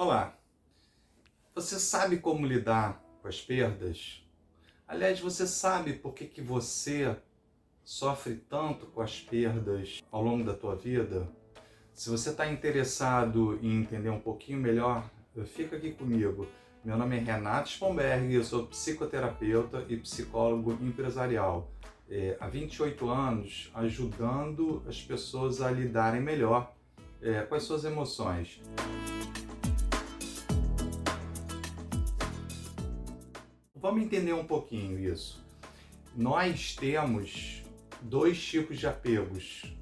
Olá, você sabe como lidar com as perdas? Aliás, você sabe por que você sofre tanto com as perdas ao longo da tua vida? Se você está interessado em entender um pouquinho melhor, fica aqui comigo. Meu nome é Renato Spomberg, eu sou psicoterapeuta e psicólogo empresarial. Há 28 anos ajudando as pessoas a lidarem melhor com as suas emoções. Vamos entender um pouquinho isso. Nós temos dois tipos de apegos.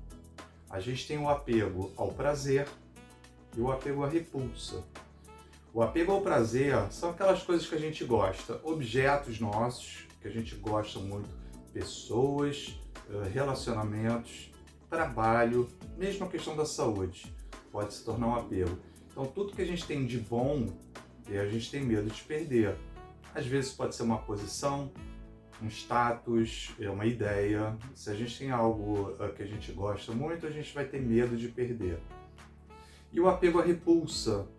A gente tem o apego ao prazer e o apego à repulsa. O apego ao prazer são aquelas coisas que a gente gosta, objetos nossos que a gente gosta muito, pessoas, relacionamentos, trabalho, mesmo a questão da saúde pode se tornar um apego. Então tudo que a gente tem de bom, a gente tem medo de perder. Às vezes pode ser uma posição, um status, uma ideia. Se a gente tem algo que a gente gosta muito, a gente vai ter medo de perder. E o apego à repulsa,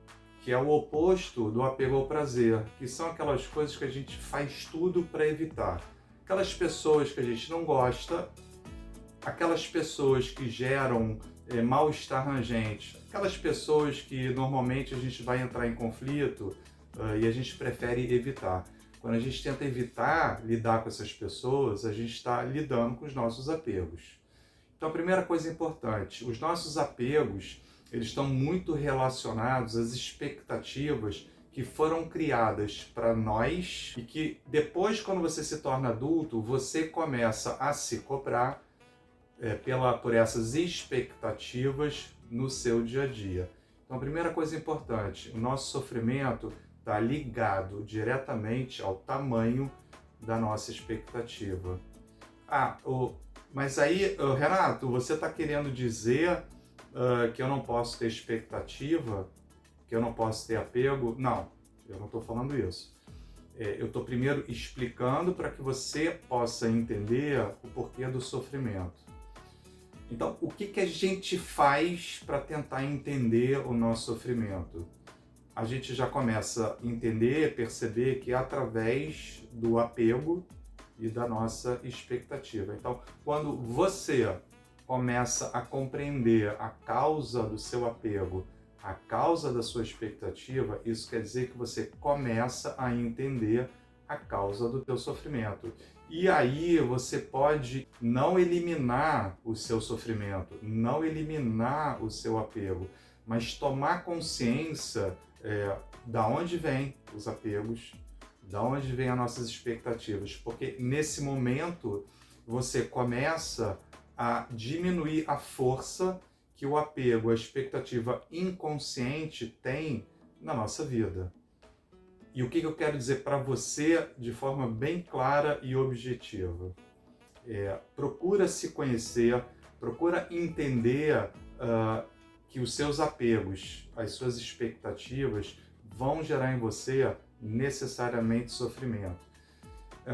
que é o oposto do apego ao prazer, que são aquelas coisas que a gente faz tudo para evitar. Aquelas pessoas que a gente não gosta, aquelas pessoas que geram mal-estar na gente, aquelas pessoas que normalmente a gente vai entrar em conflito, e a gente prefere evitar. Quando a gente tenta evitar lidar com essas pessoas, a gente está lidando com os nossos apegos. Então, a primeira coisa importante, os nossos apegos, eles estão muito relacionados às expectativas que foram criadas para nós e que depois, quando você se torna adulto, você começa a se cobrar por essas expectativas no seu dia a dia. Então, a primeira coisa importante, o nosso sofrimento está ligado diretamente ao tamanho da nossa expectativa. Mas aí, Renato, você está querendo dizer que eu não posso ter expectativa, que eu não posso ter apego? Não, eu não estou falando isso. Eu estou primeiro explicando para que você possa entender o porquê do sofrimento. Então, o que a gente faz para tentar entender o nosso sofrimento? A gente já começa a entender, perceber que é através do apego e da nossa expectativa. Então, quando você começa a compreender a causa do seu apego, a causa da sua expectativa, isso quer dizer que você começa a entender a causa do teu sofrimento. E aí você pode não eliminar o seu sofrimento, não eliminar o seu apego, mas tomar consciência da onde vêm os apegos, da onde vêm as nossas expectativas, porque nesse momento você começa a diminuir a força que o apego, a expectativa inconsciente tem na nossa vida. E o que eu quero dizer para você de forma bem clara e objetiva? Procura se conhecer, procura entender que os seus apegos, as suas expectativas vão gerar em você necessariamente sofrimento.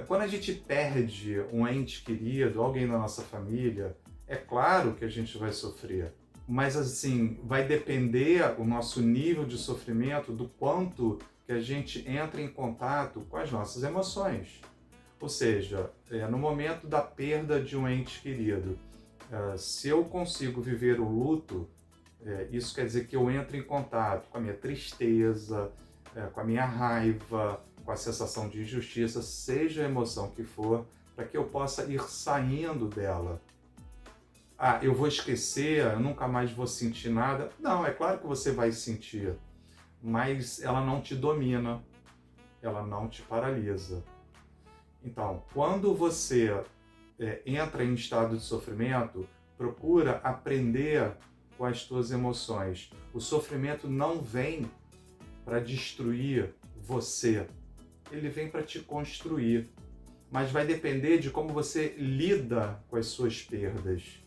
Quando a gente perde um ente querido, alguém da nossa família, é claro que a gente vai sofrer. Mas assim, vai depender o nosso nível de sofrimento do quanto que a gente entra em contato com as nossas emoções. Ou seja, no momento da perda de um ente querido, se eu consigo viver o luto, isso quer dizer que eu entro em contato com a minha tristeza, com a minha raiva, com a sensação de injustiça, seja a emoção que for, para que eu possa ir saindo dela. Eu vou esquecer, eu nunca mais vou sentir nada. Não, é claro que você vai sentir, mas ela não te domina, ela não te paralisa. Então, quando você entra em estado de sofrimento, procura aprender com as tuas emoções. O sofrimento não vem para destruir você, ele vem para te construir. Mas vai depender de como você lida com as suas perdas.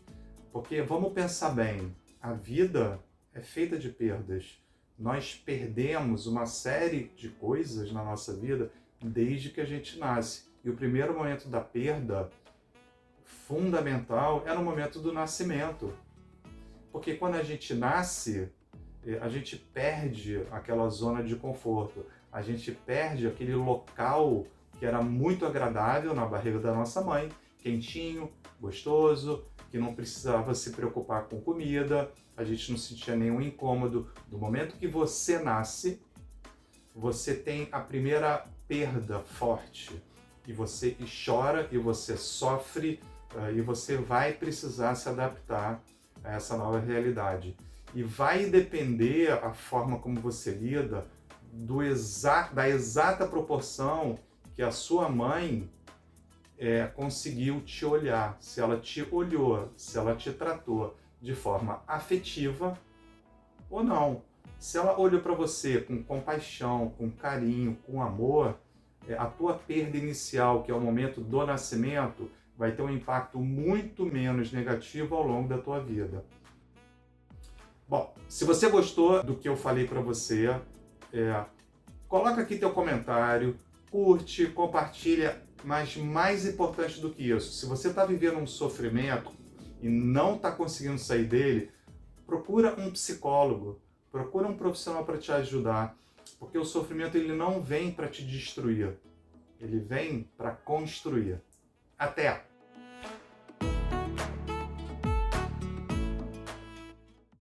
Porque vamos pensar bem, a vida é feita de perdas. Nós perdemos uma série de coisas na nossa vida desde que a gente nasce. E o primeiro momento da perda fundamental é no momento do nascimento. Porque quando a gente nasce, a gente perde aquela zona de conforto, a gente perde aquele local que era muito agradável na barriga da nossa mãe, quentinho, gostoso, que não precisava se preocupar com comida, a gente não sentia nenhum incômodo. Do momento que você nasce, você tem a primeira perda forte, e você chora, e você sofre, e você vai precisar se adaptar a essa nova realidade. E vai depender a forma como você lida da exata proporção que a sua mãe conseguiu te olhar, se ela te olhou, se ela te tratou de forma afetiva ou não. Se ela olhou para você com compaixão, com carinho, com amor, a tua perda inicial, que é o momento do nascimento, vai ter um impacto muito menos negativo ao longo da tua vida. Bom, se você gostou do que eu falei para você, coloca aqui teu comentário, curte, compartilha, mas mais importante do que isso, se você está vivendo um sofrimento e não está conseguindo sair dele, procura um psicólogo, procura um profissional para te ajudar, porque o sofrimento ele não vem para te destruir, ele vem para construir. Até!